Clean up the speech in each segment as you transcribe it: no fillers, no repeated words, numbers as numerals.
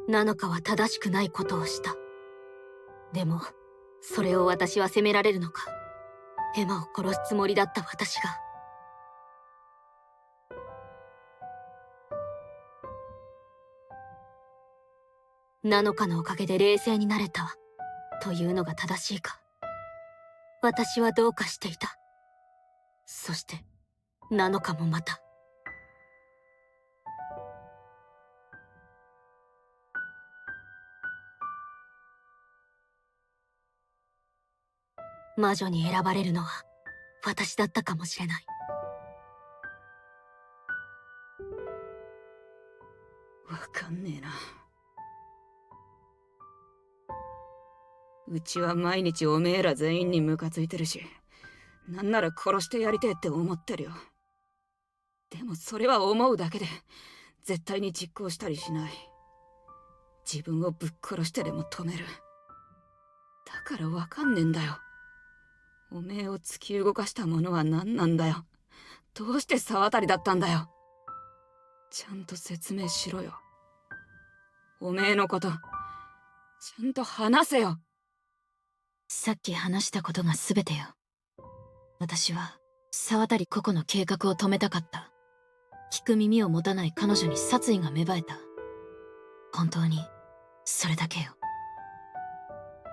ナノカは正しくないことをした。でも、それを私は責められるのか。エマを殺すつもりだった私が。ナノカのおかげで冷静になれたというのが正しいか。私はどうかしていた。そしてナノカもまた。魔女に選ばれるのは私だったかもしれない。わかんねえな。うちは毎日おめえら全員にムカついてるし、なんなら殺してやりてえって思ってるよ。でもそれは思うだけで絶対に実行したりしない。自分をぶっ殺してでも止める。だからわかんねえんだよ。おめえを突き動かしたものは何なんだよ。どうして沢渡だったんだよ。ちゃんと説明しろよ。おめえのことちゃんと話せよ。さっき話したことが全てよ。私は沢渡ココの計画を止めたかった。聞く耳を持たない彼女に殺意が芽生えた。本当にそれだけよ。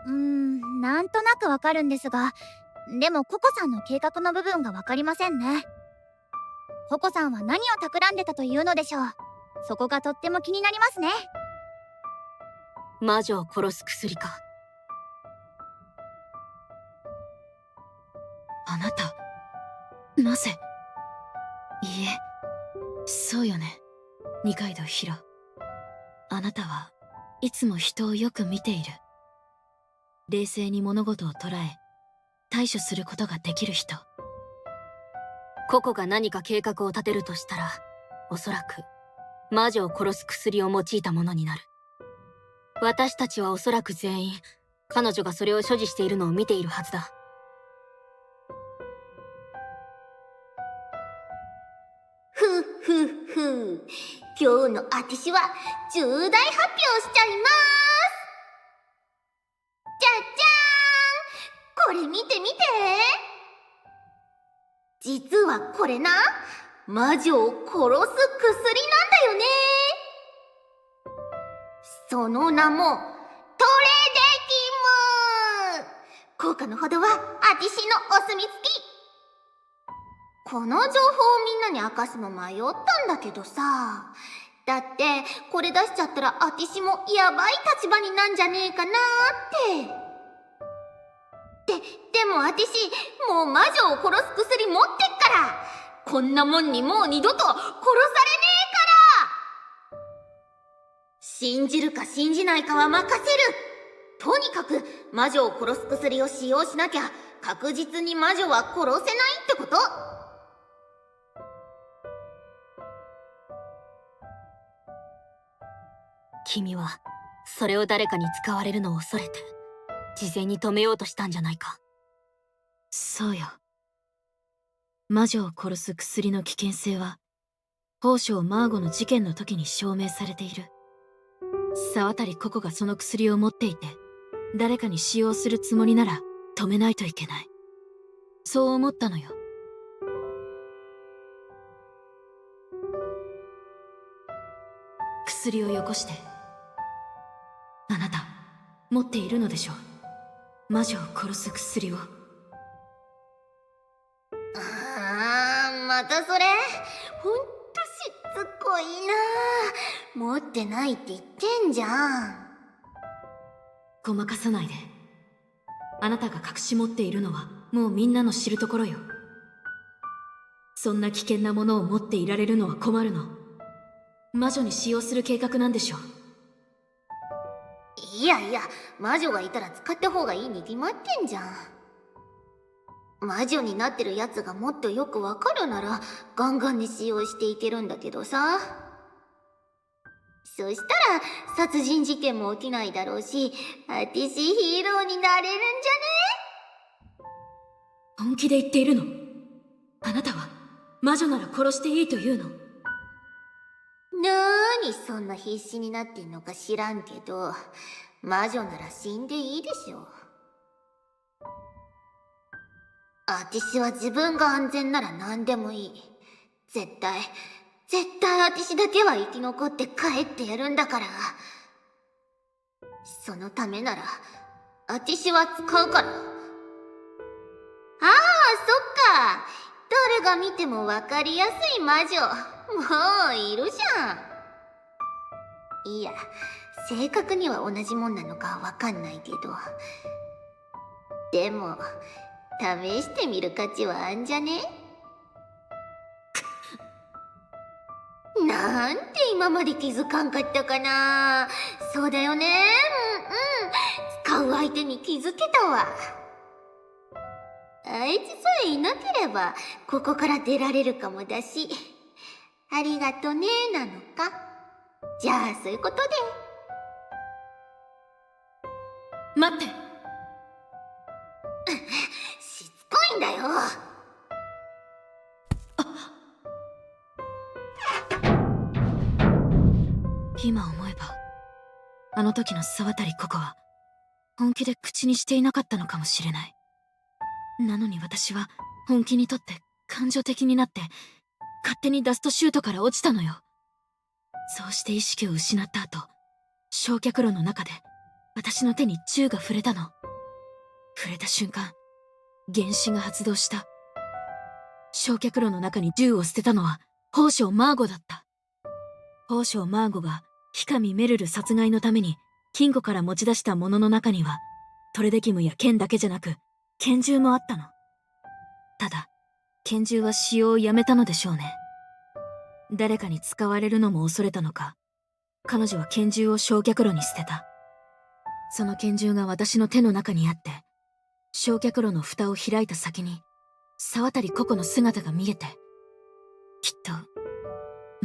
なんとなくわかるんですが、でもココさんの計画の部分がわかりませんね。ココさんは何を企んでたというのでしょう。そこがとっても気になりますね。魔女を殺す薬か。あなた、なぜ。いいえ、そうよね、二階堂ヒロ。あなたはいつも人をよく見ている。冷静に物事を捉え、対処することができる人。ココが何か計画を立てるとしたら、おそらく魔女を殺す薬を用いたものになる。私たちはおそらく全員、彼女がそれを所持しているのを見ているはずだ。ふふふ。今日のあてしは重大発表しちゃいます。じゃじゃーん、これ見て見て。実はこれな、魔女を殺す薬なんだよね。その名もトレデキム。効果のほどはあてしのお墨付き。この情報をみんなに明かすの迷ったんだけどさ。だってこれ出しちゃったらあてしもやばい立場になんじゃねえかなーって。でもあてしもう魔女を殺す薬持ってっから、こんなもんにもう二度と殺されねえから。信じるか信じないかは任せる。とにかく魔女を殺す薬を使用しなきゃ確実に魔女は殺せないってこと。君はそれを誰かに使われるのを恐れて事前に止めようとしたんじゃないか。そうよ。魔女を殺す薬の危険性は宝生マーゴの事件の時に証明されている。沢渡ココがその薬を持っていて誰かに使用するつもりなら止めないといけない。そう思ったのよ。薬をよこして。あなた持っているのでしょう、魔女を殺す薬を。またそれ。ほんとしつこいな。持ってないって言ってんじゃん。ごまかさないで。あなたが隠し持っているのはもうみんなの知るところよ。そんな危険なものを持っていられるのは困るの。魔女に使用する計画なんでしょ。いやいや、魔女がいたら使った方がいいに決まってんじゃん。魔女になってるやつがもっとよくわかるならガンガンに使用していけるんだけどさ。そしたら殺人事件も起きないだろうし、あてしヒーローになれるんじ本気で言っているの？あなたは魔女なら殺していいというの？ゃね。なーにそんな必死になってんのか知らんけど、魔女なら死んでいいでしょ。あてしは自分が安全なら何でもいい。絶対あてしだけは生き残って帰ってやるんだから。そのためなら、あてしは使うから。ああ、そっか。誰が見てもわかりやすい魔女。もういるじゃん。いや、正確には同じもんなのかわかんないけど。でも、試してみる価値はあんじゃね？なんて今まで気づかんかったかな。そうだよね。使う相手に気づけたわ。あいつさえいなければここから出られるかもだし、ありがとねなのか。じゃあそういうことで。待って。しつこいんだよ。今思えばあの時の沢渡ココは本気で口にしていなかったのかもしれない。なのに私は本気にとって感情的になって勝手にダストシュートから落ちたのよ。そうして意識を失った後、焼却炉の中で私の手に銃が触れたの。触れた瞬間、原子が発動した。焼却炉の中に銃を捨てたのは宝生マーゴだった。宝生マーゴがヒカミ・メルル殺害のために金庫から持ち出したものの中にはトレデキムや剣だけじゃなく拳銃もあったの。ただ拳銃は使用をやめたのでしょうね。誰かに使われるのも恐れたのか、彼女は拳銃を焼却炉に捨てた。その拳銃が私の手の中にあって、焼却炉の蓋を開いた先に沢渡ココの姿が見えて、きっと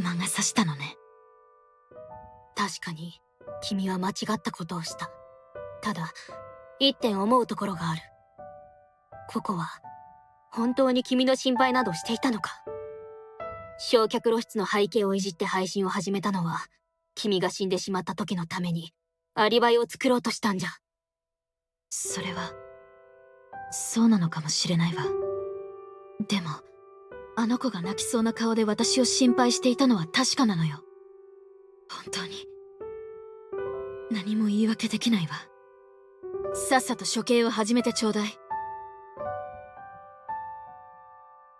魔が差したのね。確かに君は間違ったことをした。ただ一点思うところがある。ココは本当に君の心配などしていたのか。焼却炉室の背景をいじって配信を始めたのは君が死んでしまった時のためにアリバイを作ろうとしたんじゃ。それはそうなのかもしれないわ。でもあの子が泣きそうな顔で私を心配していたのは確かなのよ。本当に何も言い訳できないわ。さっさと処刑を始めてちょうだい。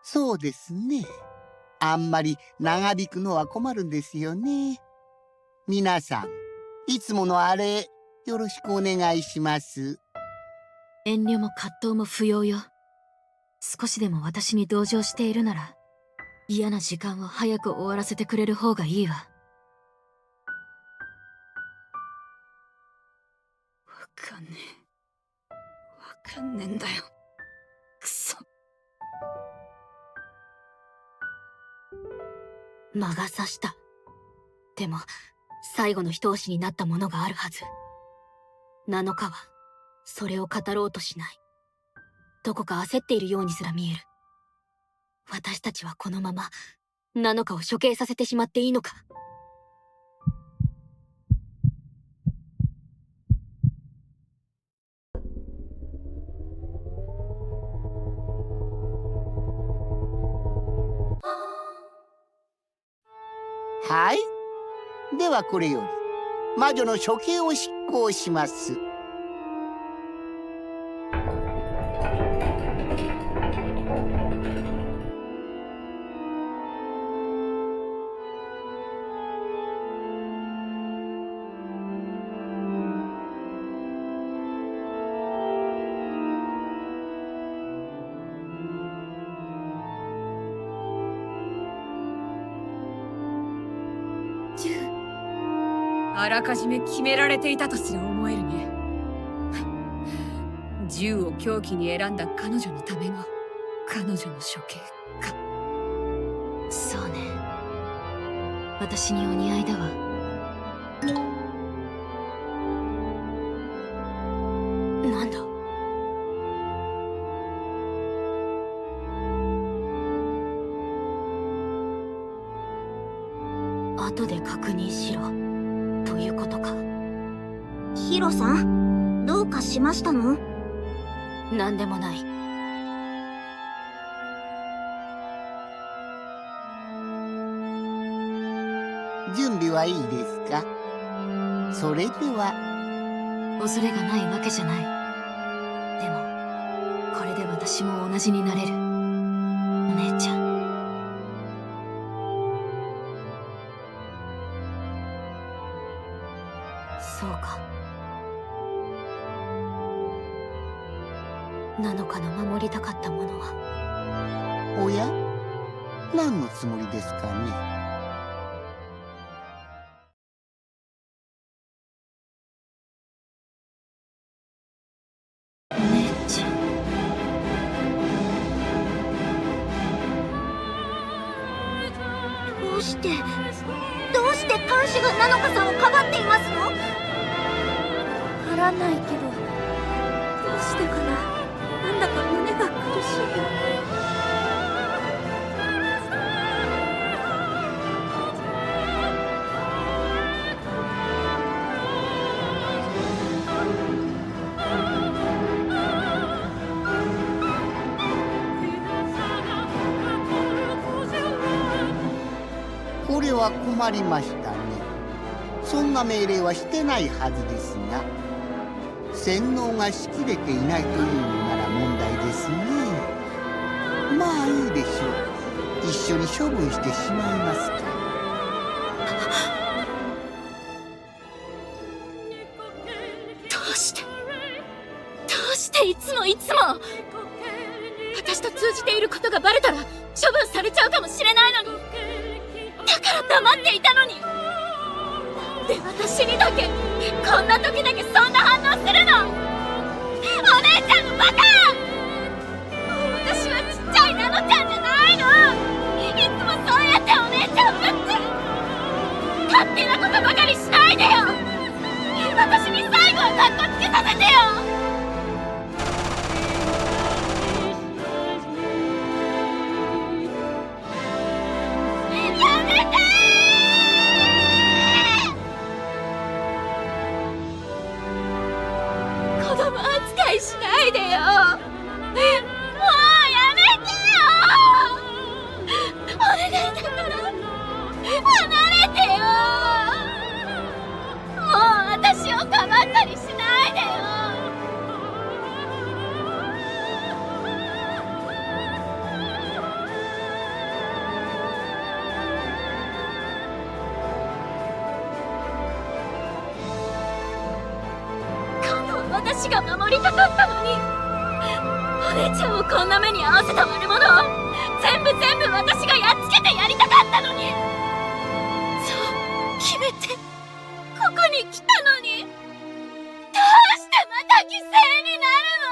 そうですね。あんまり長引くのは困るんですよね。皆さん、いつものあれ、よろしくお願いします。遠慮も葛藤も不要よ。少しでも私に同情しているなら、嫌な時間を早く終わらせてくれる方がいいわ。わかんねえ。わかんねえんだよ。くそ。魔が差した。でも最後の一押しになったものがあるはず。7日はそれを語ろうとしない。どこか焦っているようにすら見える。私たちはこのまま7日を処刑させてしまっていいのか。はい。ではこれより、魔女の処刑を執行します。あらかじめ決められていたとすら思えるね。銃を凶器に選んだ彼女のための彼女の処刑か。そうね。私にお似合いだわ。なんだ。あ後で確認しろということか。ヒロさん、どうかしましたの？なんでもない。準備はいいですか？それでは。恐れがないわけじゃない。でもこれで私も同じになれる。お姉ちゃん。そうか。なのかの守りたかったものは。おや？何のつもりですかね？お姉ちゃん。どうして看守がナノカさんをかばっていますの？わからないけど、どうしてかな。なんだか胸が苦しいよ。これは困りましたね。そんな命令はしてないはずですが、洗脳がしきれていないというのなら問題ですね。まあいいでしょう。一緒に処分してしまいますか。どうしていつも私と通じていることがバレたら処分されちゃうかもしれないのに、だから黙っていたのに。で私にだけこんな時だけそんな反応するの？お姉ちゃんのバカ！私はちっちゃいナノちゃんじゃないの。いつもそうやってお姉ちゃんをぶって勝手なことばかりしないでよ。私に最後はカッコつけさせてよ。やめてー！子供扱いしないでよ。もうやめてよ。お願いだから離れてよ。もう私をかばったりしないでよ。今度は私が守りたかったのに、お姉ちゃんをこんな目に遭わせた悪者を全部私がやっつけてやりたかったのに。そう決めてここに来たのに、どうしてまた犠牲になるの？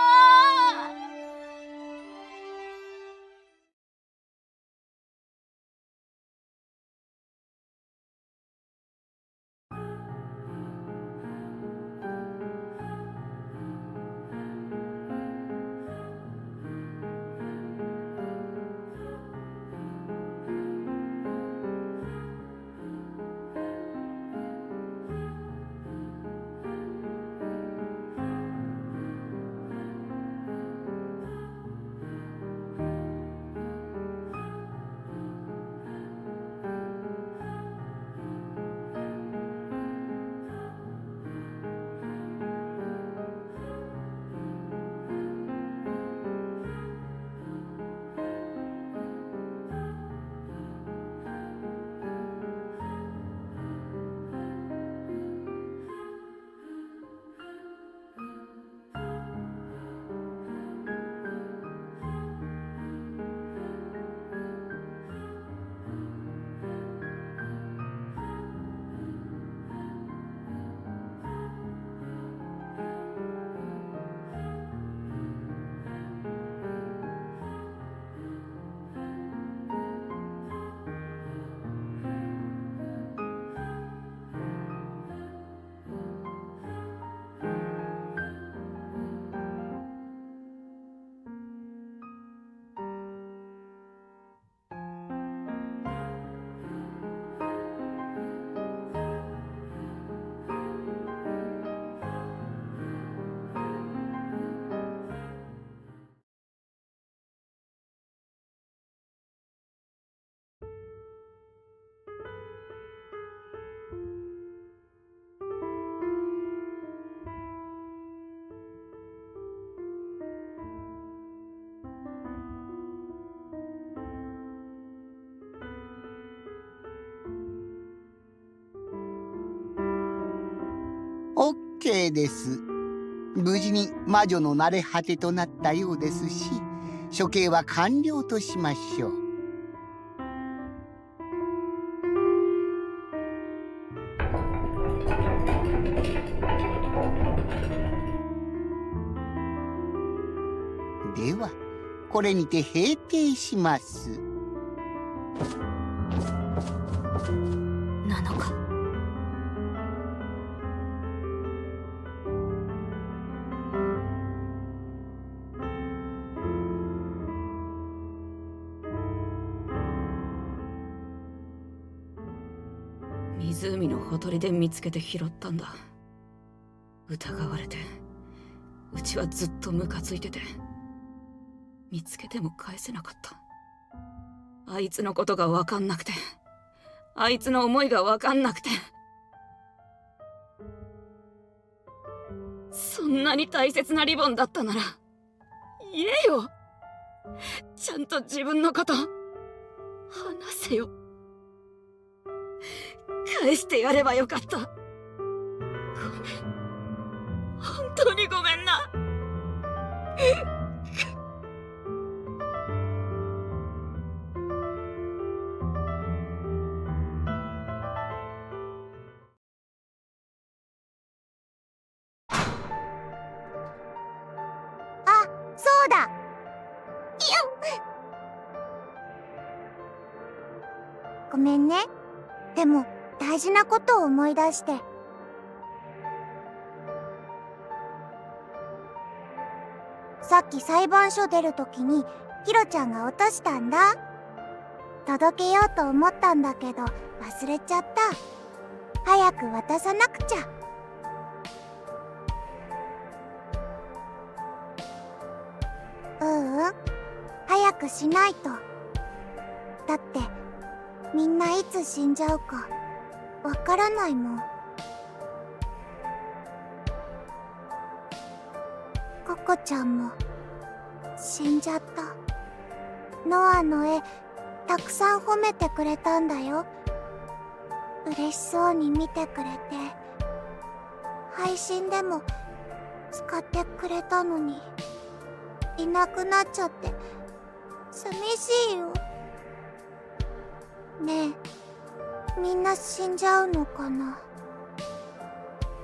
OK です。無事に魔女の慣れ果てとなったようですし、処刑は完了としましょう。ではこれにて閉廷します。なのか。湖のほとりで見つけて拾ったんだ。疑われて、うちはずっとムカついてて、見つけても返せなかった。あいつのことが分かんなくて、あいつの思いが分かんなくて。そんなに大切なリボンだったなら言えよ。ちゃんと自分のこと話せよ。返してやればよかった。ごめん、本当にごめんな。そうだ。ごめんね。でも大事なことを思い出して。さっき裁判所出るときにヒロちゃんが落としたんだ。届けようと思ったんだけど忘れちゃった。早く渡さなくちゃ。早くしないと。だってみんないつ死んじゃうかわからないもん。ココちゃんも死んじゃった。ノアの絵たくさん褒めてくれたんだよ。嬉しそうに見てくれて、配信でも使ってくれたのにいなくなっちゃって寂しいよ。ねえ、みんな死んじゃうのかな。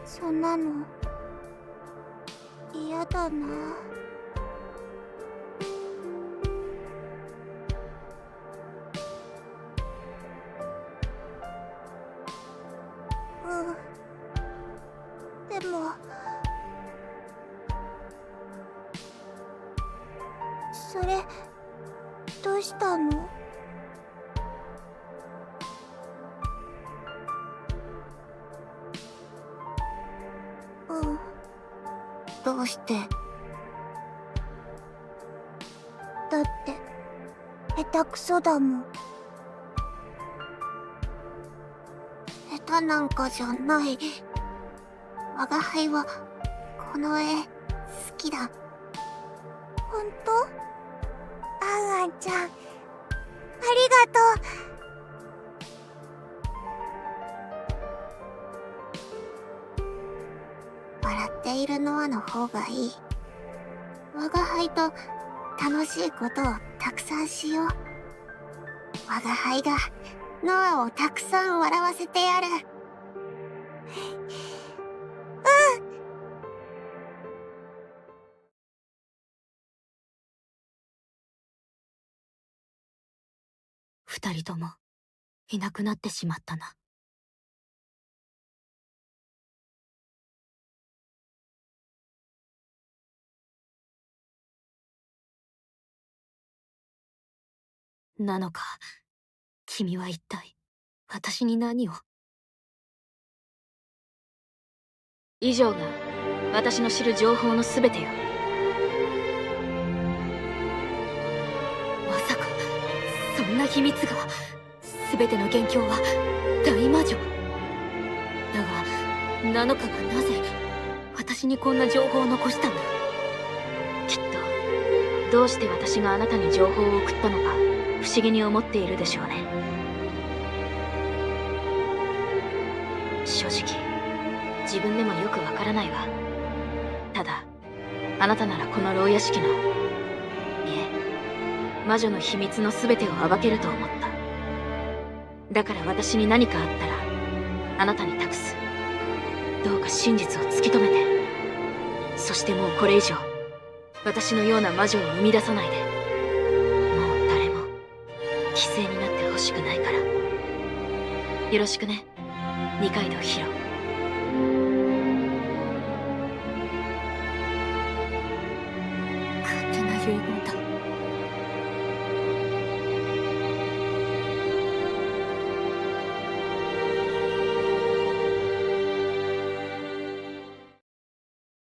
そんなの嫌だな。でもそれどうしたの？どうして？だって下手くそだもん。下手なんかじゃない。我が輩はこの絵好きだ。ほんと？あんあんちゃん、ありがとう。笑っているノアの方がいい。我が輩と楽しいことをたくさんしよう。我が輩がノアをたくさん笑わせてやる。二人ともいなくなってしまったな。なのか、君は一体私に何を？以上が私の知る情報のすべてよ。まさかそんな秘密が。全ての元凶は大魔女だが、なのかがなぜ私にこんな情報を残したんだ。きっとどうして私があなたに情報を送ったのか不思議に思っているでしょうね。正直自分でもよくわからないわ。ただあなたならこの牢屋敷の、いえ魔女の秘密の全てを暴けると思った。だから私に何かあったらあなたに託す。どうか真実を突き止めて。そしてもうこれ以上私のような魔女を生み出さないで。もう誰も犠牲になってほしくないから。よろしくね、二階堂ヒロ。